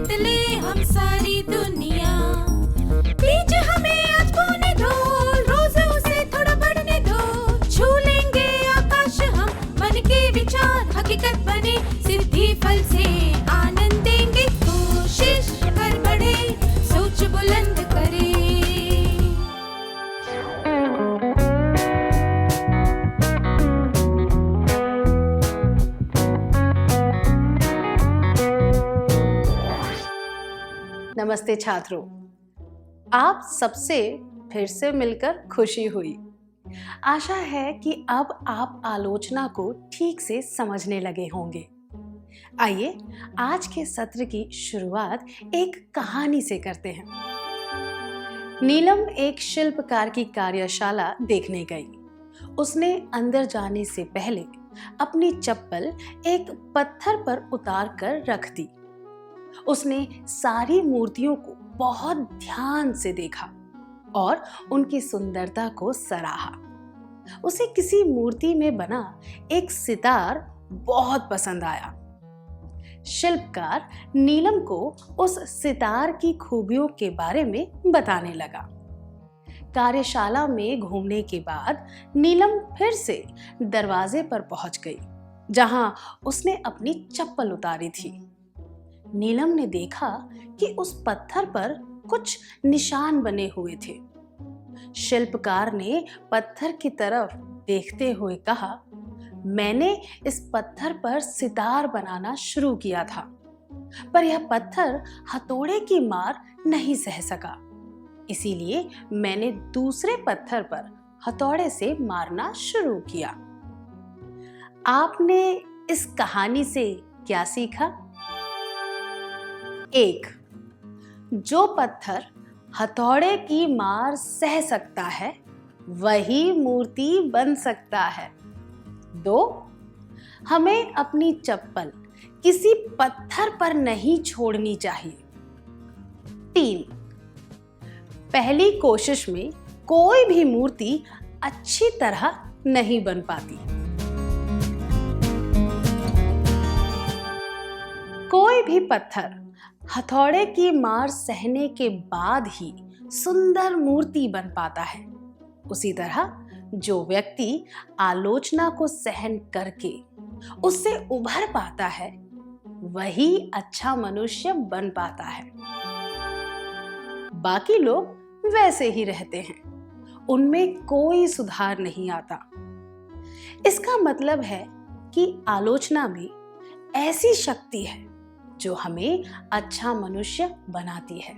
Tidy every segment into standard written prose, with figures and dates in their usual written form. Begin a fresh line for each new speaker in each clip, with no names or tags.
जीत ले हम सारी दुनिया। बीच हमें आज बोने दो, रोज उसे थोड़ा बढ़ने दो। छू लेंगे आकाश हम, मन के विचार हकीकत बने। सिद्धि फल से आनंद देंगे, कोशिश कर बढ़े, सोच बुलंद करे।
नमस्ते छात्रों, आप सबसे फिर से मिलकर खुशी हुई। आशा है कि अब आप आलोचना को ठीक से समझने लगे होंगे। आइए आज के सत्र की शुरुआत एक कहानी से करते हैं। नीलम एक शिल्पकार की कार्यशाला देखने गई। उसने अंदर जाने से पहले अपनी चप्पल एक पत्थर पर उतार कर रख दी। उसने सारी मूर्तियों को बहुत ध्यान से देखा और उनकी सुंदरता को सराहा। उसे किसी मूर्ति में बना एक सितार बहुत पसंद आया। शिल्पकार नीलम को उस सितार की खूबियों के बारे में बताने लगा। कार्यशाला में घूमने के बाद नीलम फिर से दरवाजे पर पहुंच गई, जहां उसने अपनी चप्पल उतारी थी। नीलम ने देखा कि उस पत्थर पर कुछ निशान बने हुए थे। शिल्पकार ने पत्थर की तरफ देखते हुए कहा, मैंने इस पत्थर पर सितार बनाना शुरू किया था, पर यह पत्थर हथौड़े की मार नहीं सह सका। इसीलिए मैंने दूसरे पत्थर पर हथौड़े से मारना शुरू किया। आपने इस कहानी से क्या सीखा? 1. जो पत्थर हथौड़े की मार सह सकता है वही मूर्ति बन सकता है। 2. हमें अपनी चप्पल किसी पत्थर पर नहीं छोड़नी चाहिए। 3. पहली कोशिश में कोई भी मूर्ति अच्छी तरह नहीं बन पाती। कोई भी पत्थर हथौड़े की मार सहने के बाद ही सुंदर मूर्ति बन पाता है। उसी तरह जो व्यक्ति आलोचना को सहन करके उससे उभर पाता है वही अच्छा मनुष्य बन पाता है। बाकी लोग वैसे ही रहते हैं, उनमें कोई सुधार नहीं आता। इसका मतलब है कि आलोचना में ऐसी शक्ति है जो हमें अच्छा मनुष्य बनाती है।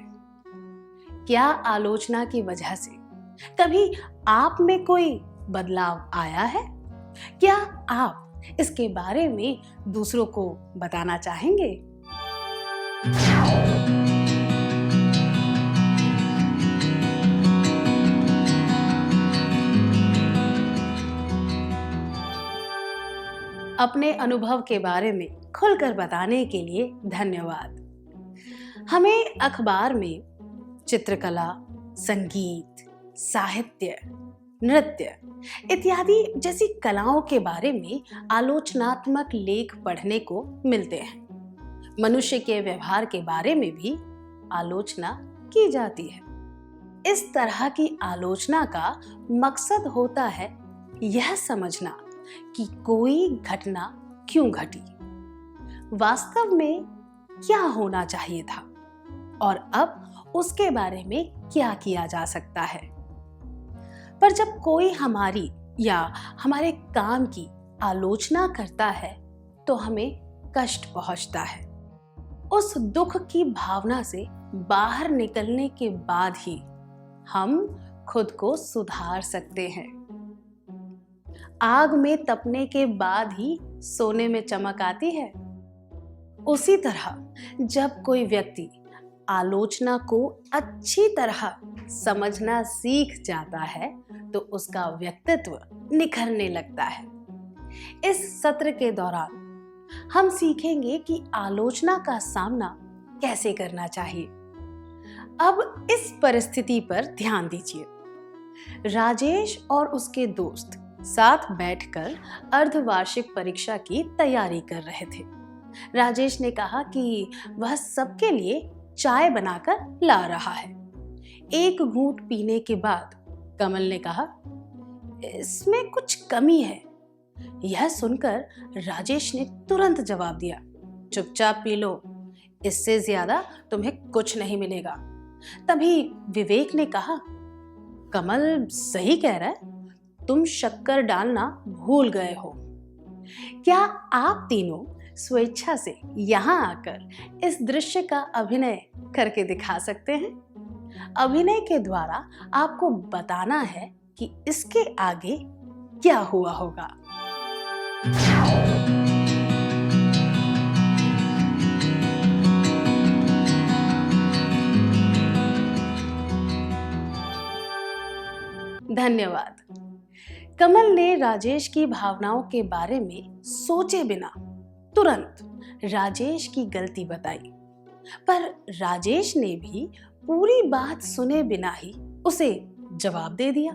क्या आलोचना की वजह से कभी आप में कोई बदलाव आया है? क्या आप इसके बारे में दूसरों को बताना चाहेंगे? अपने अनुभव के बारे में खुलकर बताने के लिए धन्यवाद। हमें अखबार में चित्रकला, संगीत, साहित्य, नृत्य इत्यादि जैसी कलाओं के बारे में आलोचनात्मक लेख पढ़ने को मिलते हैं। मनुष्य के व्यवहार के बारे में भी आलोचना की जाती है। इस तरह की आलोचना का मकसद होता है यह समझना कि कोई घटना क्यों घटी, वास्तव में क्या होना चाहिए था और अब उसके बारे में क्या किया जा सकता है। पर जब कोई हमारी या हमारे काम की आलोचना करता है तो हमें कष्ट पहुंचता है। उस दुख की भावना से बाहर निकलने के बाद ही हम खुद को सुधार सकते हैं। आग में तपने के बाद ही सोने में चमक आती है। उसी तरह जब कोई व्यक्ति आलोचना को अच्छी तरह समझना सीख जाता है तो उसका व्यक्तित्व निखरने लगता है। इस सत्र के दौरान हम सीखेंगे कि आलोचना का सामना कैसे करना चाहिए। अब इस परिस्थिति पर ध्यान दीजिए। राजेश और उसके दोस्त साथ बैठकर अर्धवार्षिक परीक्षा की तैयारी कर रहे थे। राजेश ने कहा कि वह सबके लिए चाय बनाकर ला रहा है। एक घूंट पीने के बाद कमल ने कहा, इसमें कुछ कमी है। यह सुनकर राजेश ने तुरंत जवाब दिया, चुपचाप पी लो, इससे ज्यादा तुम्हें कुछ नहीं मिलेगा। तभी विवेक ने कहा, कमल सही कह रहा है, तुम शक्कर डालना भूल गए हो। क्या आप तीनों स्वेच्छा से यहाँ आकर इस दृश्य का अभिनय करके दिखा सकते हैं? अभिनय के द्वारा आपको बताना है कि इसके आगे क्या हुआ होगा। धन्यवाद। कमल ने राजेश की भावनाओं के बारे में सोचे बिना तुरंत राजेश की गलती बताई, पर राजेश ने भी पूरी बात सुने बिना ही उसे जवाब दे दिया।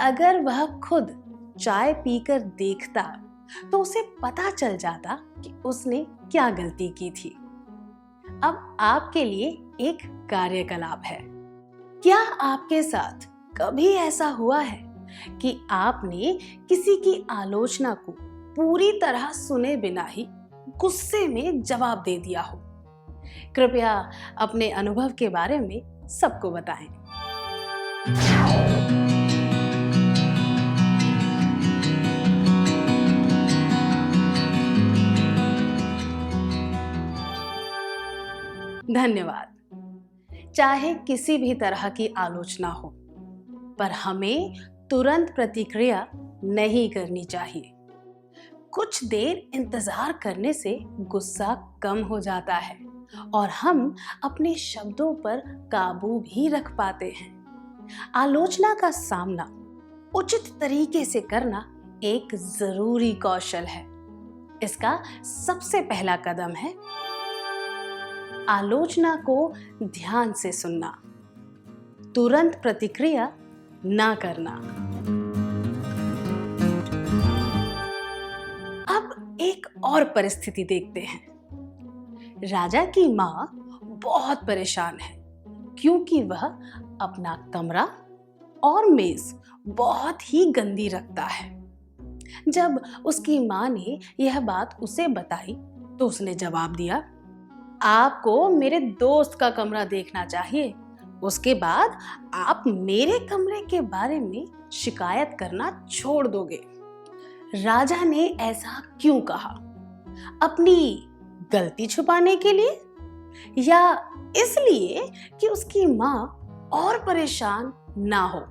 अगर वह खुद चाय पीकर देखता तो उसे पता चल जाता कि उसने क्या गलती की थी। अब आपके लिए एक कार्यकलाप है। क्या आपके साथ कभी ऐसा हुआ है कि आपने किसी की आलोचना को पूरी तरह सुने बिना ही गुस्से में जवाब दे दिया हो? कृपया अपने अनुभव के बारे में सबको बताएं। धन्यवाद। चाहे किसी भी तरह की आलोचना हो, पर हमें तुरंत प्रतिक्रिया नहीं करनी चाहिए। कुछ देर इंतजार करने से गुस्सा कम हो जाता है और हम अपने शब्दों पर काबू भी रख पाते हैं। आलोचना का सामना उचित तरीके से करना एक जरूरी कौशल है। इसका सबसे पहला कदम है आलोचना को ध्यान से सुनना, तुरंत प्रतिक्रिया ना करना। अब एक और परिस्थिति देखते हैं। राजा की माँ बहुत परेशान है क्योंकि वह अपना कमरा और मेज बहुत ही गंदी रखता है। जब उसकी माँ ने यह बात उसे बताई तो उसने जवाब दिया, आपको मेरे दोस्त का कमरा देखना चाहिए, उसके बाद आप मेरे कमरे के बारे में शिकायत करना छोड़ दोगे। राजा ने ऐसा क्यों कहा? अपनी गलती छुपाने के लिए, या इसलिए कि उसकी माँ और परेशान ना हो,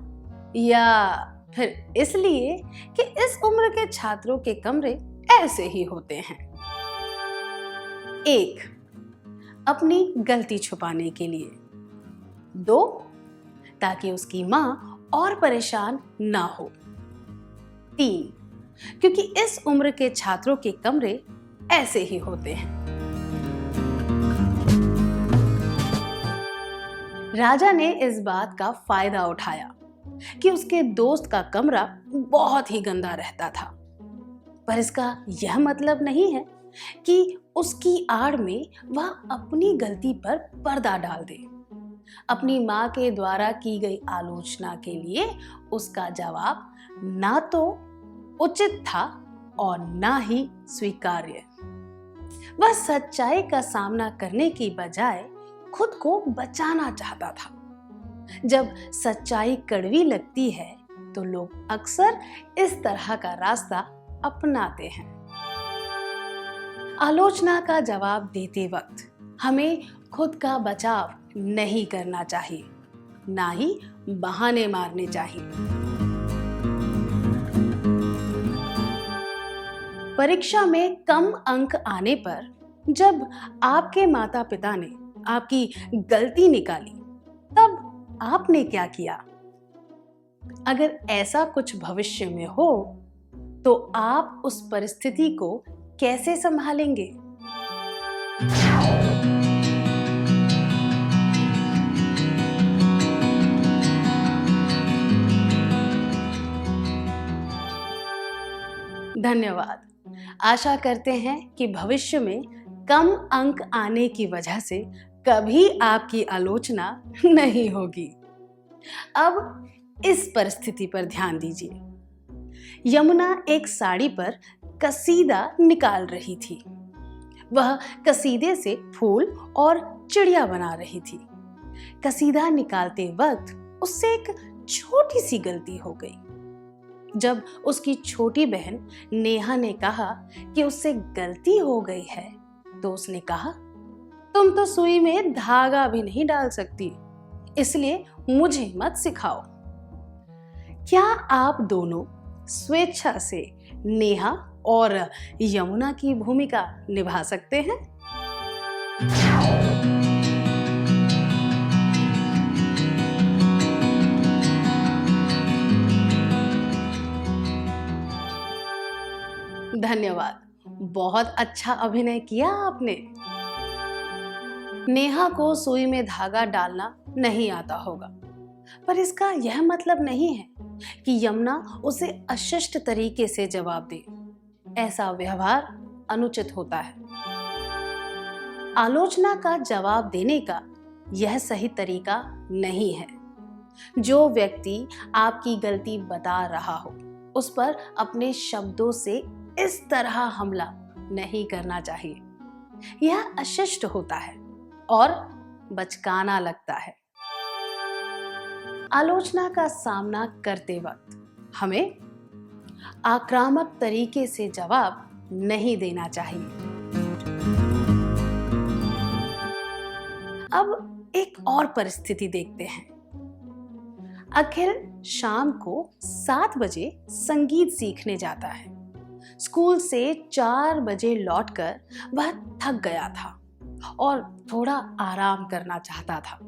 या फिर इसलिए कि इस उम्र के छात्रों के कमरे ऐसे ही होते हैं? 1. अपनी गलती छुपाने के लिए। 2. ताकि उसकी माँ और परेशान ना हो। 3. क्योंकि इस उम्र के छात्रों के कमरे ऐसे ही होते हैं। राजा ने इस बात का फायदा उठाया कि उसके दोस्त का कमरा बहुत ही गंदा रहता था, पर इसका यह मतलब नहीं है कि उसकी आड़ में वह अपनी गलती पर पर्दा डाल दे। अपनी माँ के द्वारा की गई आलोचना के लिए उसका जवाब ना तो उचित था और ना ही स्वीकार्य। वह सच्चाई का सामना करने की बजाय खुद को बचाना चाहता था। जब सच्चाई कड़वी लगती है तो लोग अक्सर इस तरह का रास्ता अपनाते हैं। आलोचना का जवाब देते वक्त हमें खुद का बचाव नहीं करना चाहिए, ना ही बहाने मारने चाहिए। परीक्षा में कम अंक आने पर जब आपके माता पिता ने आपकी गलती निकाली, तब आपने क्या किया? अगर ऐसा कुछ भविष्य में हो तो आप उस परिस्थिति को कैसे संभालेंगे? धन्यवाद। आशा करते हैं कि भविष्य में कम अंक आने की वजह से कभी आपकी आलोचना नहीं होगी। अब इस परिस्थिति पर ध्यान दीजिए। यमुना एक साड़ी पर कसीदा निकाल रही थी। वह कसीदे से फूल और चिड़िया बना रही थी। कसीदा निकालते वक्त उससे एक छोटी सी गलती हो गई। जब उसकी छोटी बहन नेहा ने कहा कि उससे गलती हो गई है, तो उसने कहा, तुम तो सुई में धागा भी नहीं डाल सकती, इसलिए मुझे मत सिखाओ। क्या आप दोनों स्वेच्छा से नेहा और यमुना की भूमिका निभा सकते हैं? धन्यवाद, बहुत अच्छा अभिनय किया आपने। नेहा को सुई में धागा डालना नहीं आता होगा, पर इसका यह मतलब नहीं है कि यमुना उसे अशिष्ट तरीके से जवाब दे। ऐसा व्यवहार अनुचित होता है। आलोचना का जवाब देने का यह सही तरीका नहीं है। जो व्यक्ति आपकी गलती बता रहा हो, उस पर अपने शब्दों से इस तरह हमला नहीं करना चाहिए। यह अशिष्ट होता है और बचकाना लगता है। आलोचना का सामना करते वक्त हमें आक्रामक तरीके से जवाब नहीं देना चाहिए। अब एक और परिस्थिति देखते हैं। अखिल शाम को 7 बजे संगीत सीखने जाता है। स्कूल से 4 बजे लौटकर वह थक गया था और थोड़ा आराम करना चाहता था।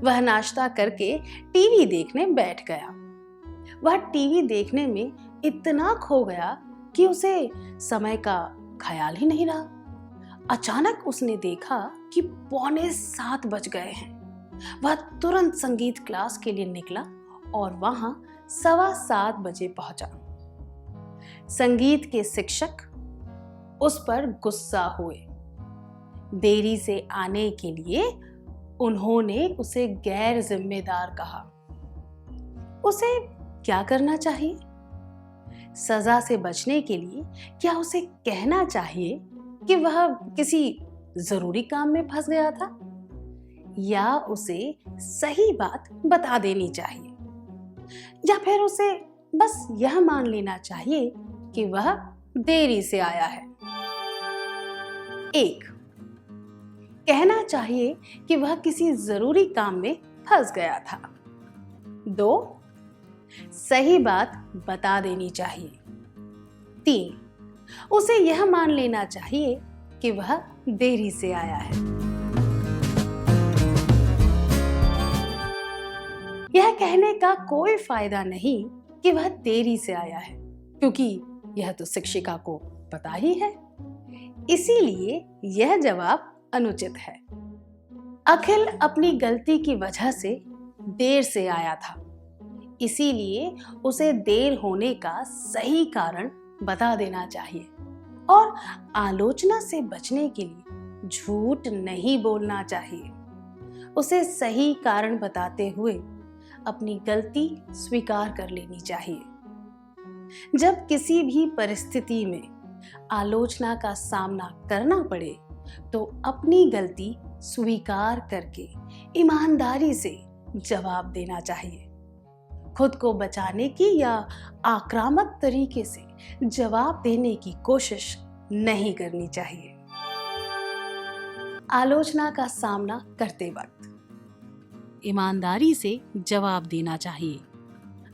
वह नाश्ता करके टीवी देखने बैठ गया। वह टीवी देखने में इतना खो गया कि उसे समय का ख्याल ही नहीं रहा। अचानक उसने देखा कि 6:45 बज गए हैं। वह तुरंत संगीत क्लास के लिए निकला और वहां 7:15 बजे पहुंचा। संगीत के शिक्षक उस पर गुस्सा हुए। देरी से आने के लिए उन्होंने उसे गैर जिम्मेदार कहा। उसे क्या करना चाहिए? सजा से बचने के लिए क्या उसे कहना चाहिए कि वह किसी जरूरी काम में फंस गया था, या उसे सही बात बता देनी चाहिए, या फिर उसे बस यह मान लेना चाहिए कि वह देरी से आया है? 1. कहना चाहिए कि वह किसी जरूरी काम में फंस गया था। 2. सही बात बता देनी चाहिए। 3. उसे यह मान लेना चाहिए कि वह देरी से आया है। यह कहने का कोई फायदा नहीं कि वह देरी से आया है, क्योंकि यह तो शिक्षिका को पता ही है। इसीलिए यह जवाब अनुचित है। अखिल अपनी गलती की वजह से देर से आया था, इसीलिए उसे देर होने का सही कारण बता देना चाहिए और आलोचना से बचने के लिए झूठ नहीं बोलना चाहिए। उसे सही कारण बताते हुए अपनी गलती स्वीकार कर लेनी चाहिए। जब किसी भी परिस्थिति में आलोचना का सामना करना पड़े, तो अपनी गलती स्वीकार करके ईमानदारी से जवाब देना चाहिए। खुद को बचाने की या आक्रामक तरीके से जवाब देने की कोशिश नहीं करनी चाहिए। आलोचना का सामना करते वक्त ईमानदारी से जवाब देना चाहिए।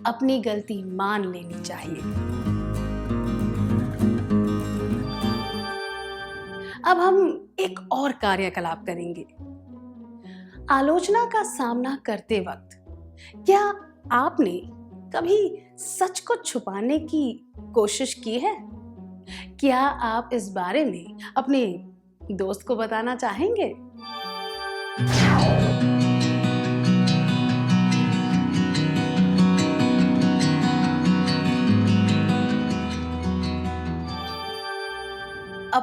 अपनी गलती मान लेनी चाहिए। अब हम एक और कार्यकलाप करेंगे। आलोचना का सामना करते वक्त क्या आपने कभी सच को छुपाने की कोशिश की है? क्या आप इस बारे में अपने दोस्त को बताना चाहेंगे?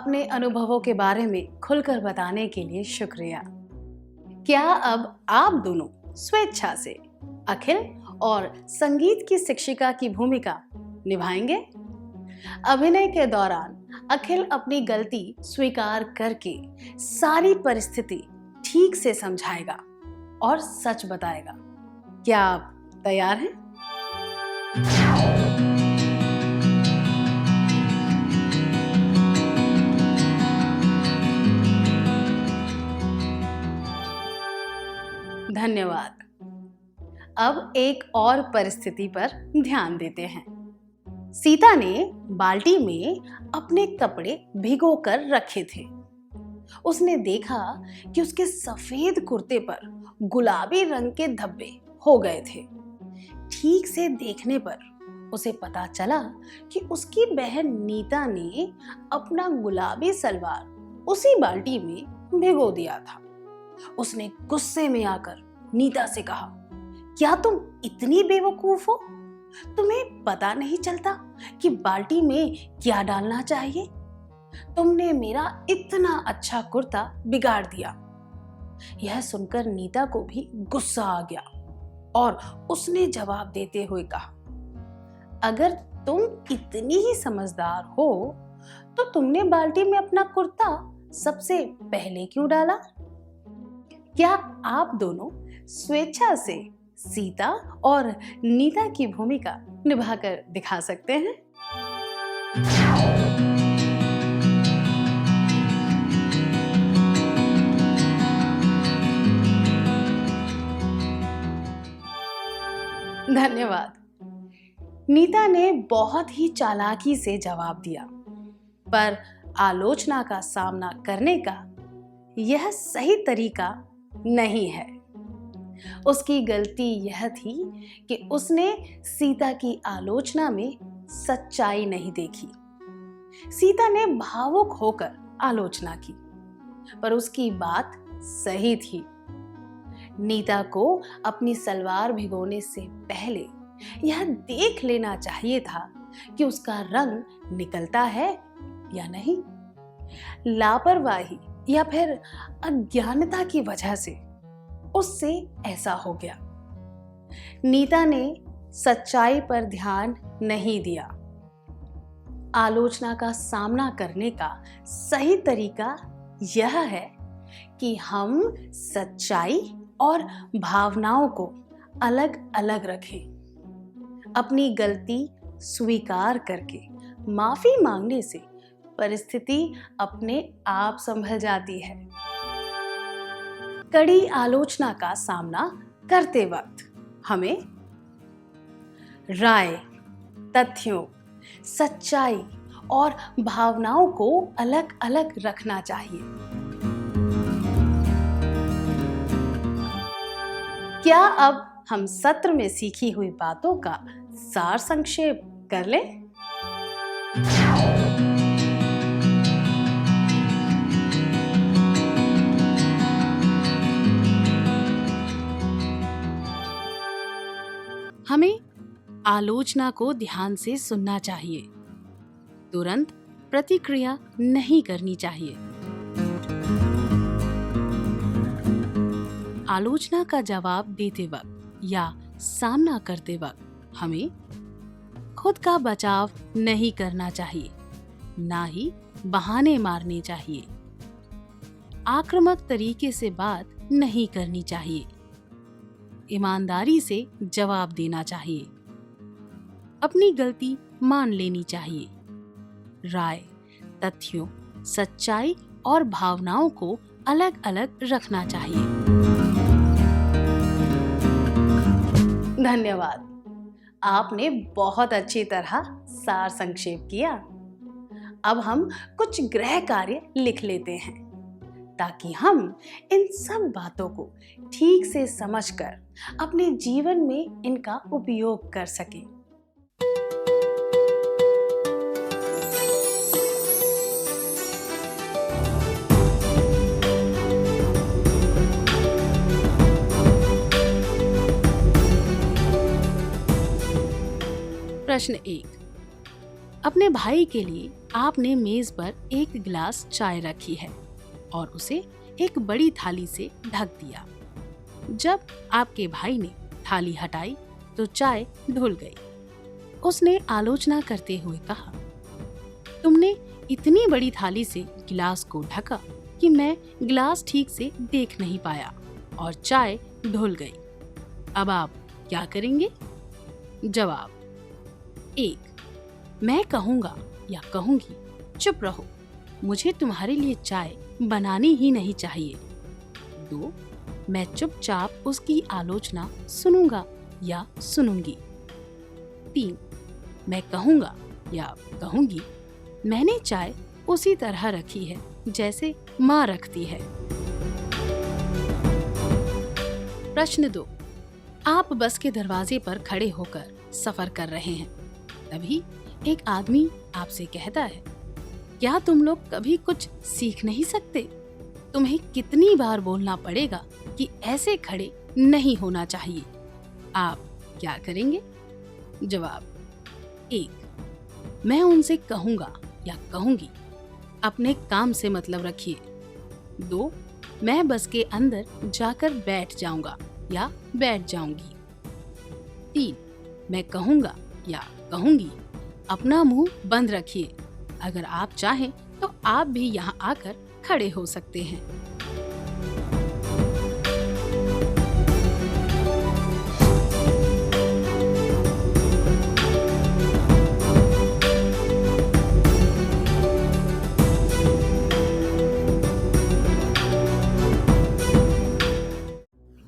अपने अनुभवों के बारे में खुलकर बताने के लिए शुक्रिया। क्या अब आप दोनों स्वेच्छा से अखिल और संगीत की शिक्षिका की भूमिका निभाएंगे? अभिनय के दौरान अखिल अपनी गलती स्वीकार करके सारी परिस्थिति ठीक से समझाएगा और सच बताएगा। क्या आप तैयार हैं? धन्यवाद। अब एक और परिस्थिति पर ध्यान देते हैं। सीता ने बाल्टी में अपने कपड़े भिगोकर रखे थे। उसने देखा कि उसके सफेद कुर्ते पर गुलाबी रंग के धब्बे हो गए थे। ठीक से देखने पर उसे पता चला कि उसकी बहन नीता ने अपना गुलाबी सलवार उसी बाल्टी में भिगो दिया था। उसने गुस्से में आकर नीता से कहा, क्या तुम इतनी बेवकूफ हो? तुम्हें पता नहीं चलता कि बाल्टी में क्या डालना चाहिए? तुमने मेरा इतना अच्छा कुर्ता बिगाड़ दिया। यह सुनकर नीता को भी गुस्सा आ गया और उसने जवाब देते हुए कहा, अगर तुम इतनी ही समझदार हो तो तुमने बाल्टी में अपना कुर्ता सबसे पहले क्यों डाला? क्या आप दोनों स्वेच्छा से सीता और नीता की भूमिका निभाकर दिखा सकते हैं? धन्यवाद। नीता ने बहुत ही चालाकी से जवाब दिया, पर आलोचना का सामना करने का यह सही तरीका नहीं है। उसकी गलती यह थी कि उसने सीता की आलोचना में सच्चाई नहीं देखी। सीता ने भावुक होकर आलोचना की, पर उसकी बात सही थी। नीता को अपनी सलवार भिगोने से पहले यह देख लेना चाहिए था कि उसका रंग निकलता है या नहीं। लापरवाही या फिर अज्ञानता की वजह से उससे ऐसा हो गया। नीता ने सच्चाई पर ध्यान नहीं दिया। आलोचना का सामना करने का सही तरीका यह है कि हम सच्चाई और भावनाओं को अलग अलग रखें। अपनी गलती स्वीकार करके माफी मांगने से परिस्थिति अपने आप संभल जाती है। कड़ी आलोचना का सामना करते वक्त हमें राय, तथ्यों, सच्चाई और भावनाओं को अलग अलग रखना चाहिए। क्या अब हम सत्र में सीखी हुई बातों का सार संक्षेप कर लें? हमें आलोचना को ध्यान से सुनना चाहिए। तुरंत प्रतिक्रिया नहीं करनी चाहिए। आलोचना का जवाब देते वक्त या सामना करते वक्त हमें खुद का बचाव नहीं करना चाहिए, ना ही बहाने मारने चाहिए। आक्रामक तरीके से बात नहीं करनी चाहिए। ईमानदारी से जवाब देना चाहिए। अपनी गलती मान लेनी चाहिए। राय, तथ्यों, सच्चाई और भावनाओं को अलग अलग रखना चाहिए। धन्यवाद। आपने बहुत अच्छी तरह सार संक्षेप किया। अब हम कुछ गृह कार्य लिख लेते हैं ताकि हम इन सब बातों को ठीक से समझकर अपने जीवन में इनका उपयोग कर सकें। प्रश्न 1। अपने भाई के लिए आपने मेज पर एक गिलास चाय रखी है और उसे एक बड़ी थाली से ढक दिया। जब आपके भाई ने थाली हटाई तो चाय धुल गई। उसने आलोचना करते हुए कहा, तुमने इतनी बड़ी थाली से गिलास को ढका कि मैं गिलास ठीक से देख नहीं पाया और चाय धुल गई। अब आप क्या करेंगे? जवाब: 1. मैं कहूँगा या कहूँगी, चुप रहो, मुझे तुम्हारे लिए चाय बनानी ही नहीं चाहिए। 2. मैं चुपचाप उसकी आलोचना सुनूंगा या सुनूंगी। 3. मैं कहूँगा या कहूँगी, मैंने चाय उसी तरह रखी है जैसे माँ रखती है। प्रश्न 2. आप बस के दरवाजे पर खड़े होकर सफर कर रहे हैं। तभी एक आदमी आपसे कहता है, क्या तुम लोग कभी कुछ सीख नहीं सकते? तुम्हें कितनी बार बोलना पड़ेगा कि ऐसे खड़े नहीं होना चाहिए। आप क्या करेंगे? जवाब: 1. मैं उनसे कहूँगा या कहूँगी, अपने काम से मतलब रखिए। 2. मैं बस के अंदर जाकर बैठ जाऊंगा या बैठ जाऊंगी। 3. मैं कहूँगा या कहूँगी, अपना मुंह बंद रखिए। अगर आप चाहें तो आप भी यहाँ आकर खड़े हो सकते हैं।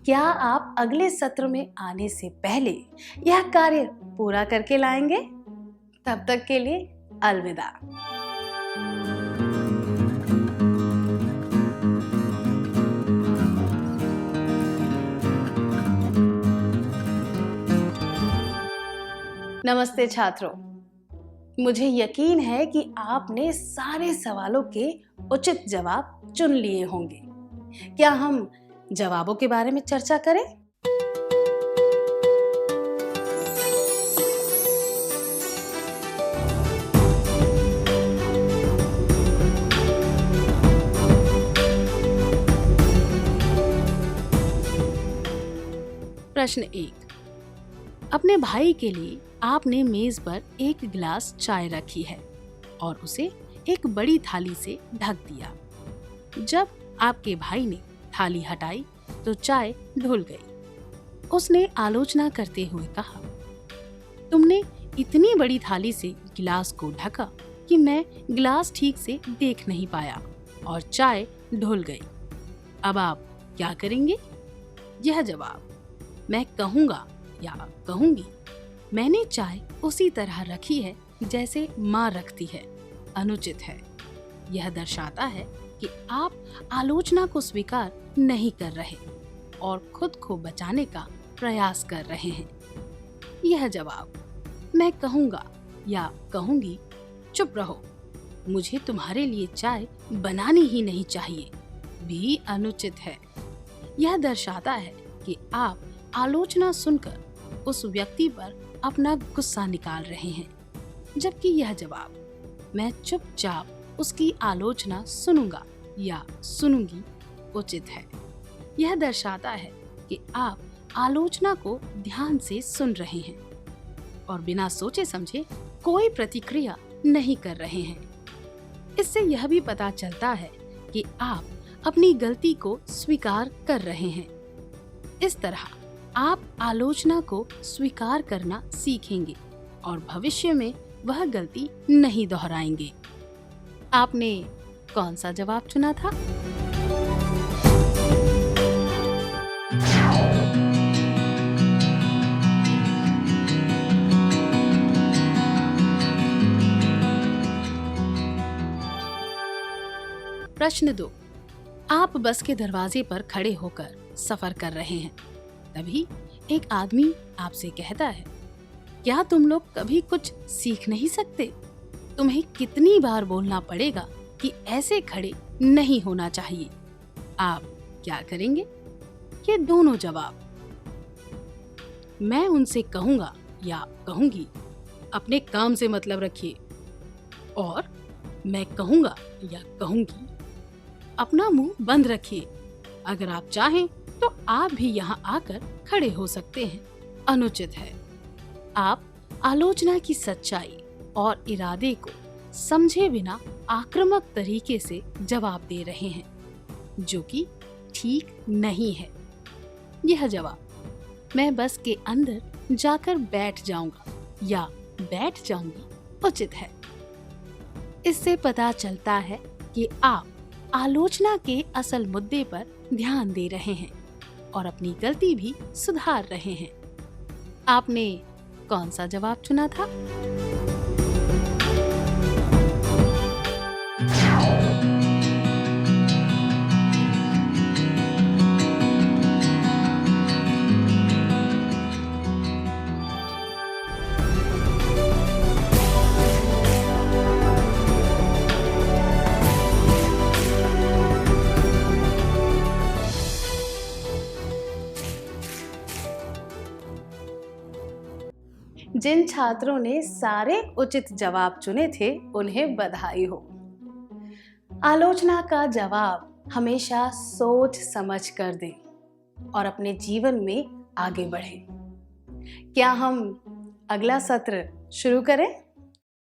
क्या आप अगले सत्र में आने से पहले यह कार्य पूरा करके लाएंगे? तब तक के लिए अलविदा। नमस्ते छात्रों, मुझे यकीन है कि आपने सारे सवालों के उचित जवाब चुन लिए होंगे। क्या हम जवाबों के बारे में चर्चा करें? प्रश्न 1. अपने भाई के लिए आपने मेज पर एक गिलास चाय रखी है और उसे एक बड़ी थाली से ढक दिया। जब आपके भाई ने थाली हटाई तो चाय धुल गई। उसने आलोचना करते हुए कहा, तुमने इतनी बड़ी थाली से गिलास को ढका कि मैं गिलास ठीक से देख नहीं पाया और चाय धुल गई। अब आप क्या करेंगे? यह जवाब: मैं कहूँगा या कहूँगी, मैंने चाय उसी तरह रखी है जैसे माँ रखती है, अनुचित है। यह दर्शाता है कि आप आलोचना को स्वीकार नहीं कर रहे और खुद को बचाने का प्रयास कर रहे हैं। यह जवाब: मैं कहूँगा या कहूँगी, चुप रहो, मुझे तुम्हारे लिए चाय बनानी ही नहीं चाहिए, भी अनुचित है। यह दर्शाता है कि आप आलोचना सुनकर उस व्यक्ति पर अपना गुस्सा निकाल रहे हैं, जबकि यह जवाब, मैं चुपचाप उसकी आलोचना सुनूंगा या सुनूंगी, उचित है। यह दर्शाता है कि आप आलोचना को ध्यान से सुन रहे हैं और बिना सोचे समझे कोई प्रतिक्रिया नहीं कर रहे हैं। इससे यह भी पता चलता है कि आप अपनी गलती को स्वीकार कर रहे हैं। इस तरह आप आलोचना को स्वीकार करना सीखेंगे और भविष्य में वह गलती नहीं दोहराएंगे। आपने कौन सा जवाब चुना था? प्रश्न 2. आप बस के दरवाजे पर खड़े होकर सफर कर रहे हैं। तभी एक आदमी आपसे कहता है, क्या तुम लोग कभी कुछ सीख नहीं सकते? तुम्हें कितनी बार बोलना पड़ेगा कि ऐसे खड़े नहीं होना चाहिए। आप क्या करेंगे? ये दोनों जवाब, मैं उनसे कहूँगा या कहूँगी, अपने काम से मतलब रखिए, और मैं कहूंगा या कहूंगी, अपना मुंह बंद रखिए। अगर आप चाहें तो आप भी यहाँ आकर खड़े हो सकते हैं। अनुचित है। आप आलोचना की सच्चाई और इरादे को समझे बिना आक्रामक तरीके से जवाब दे रहे हैं, जो कि ठीक नहीं है। यह जवाब मैं बस के अंदर जाकर बैठ जाऊंगा या बैठ जाऊंगी उचित है। इससे पता चलता है कि आप आलोचना के असल मुद्दे पर ध्यान दे रहे हैं और अपनी गलती भी सुधार रहे हैं। आपने कौन सा जवाब चुना था? जिन छात्रों ने सारे उचित जवाब चुने थे, उन्हें बधाई हो। आलोचना का जवाब हमेशा सोच समझ कर दें और अपने जीवन में आगे बढ़ें। क्या हम अगला सत्र शुरू करें?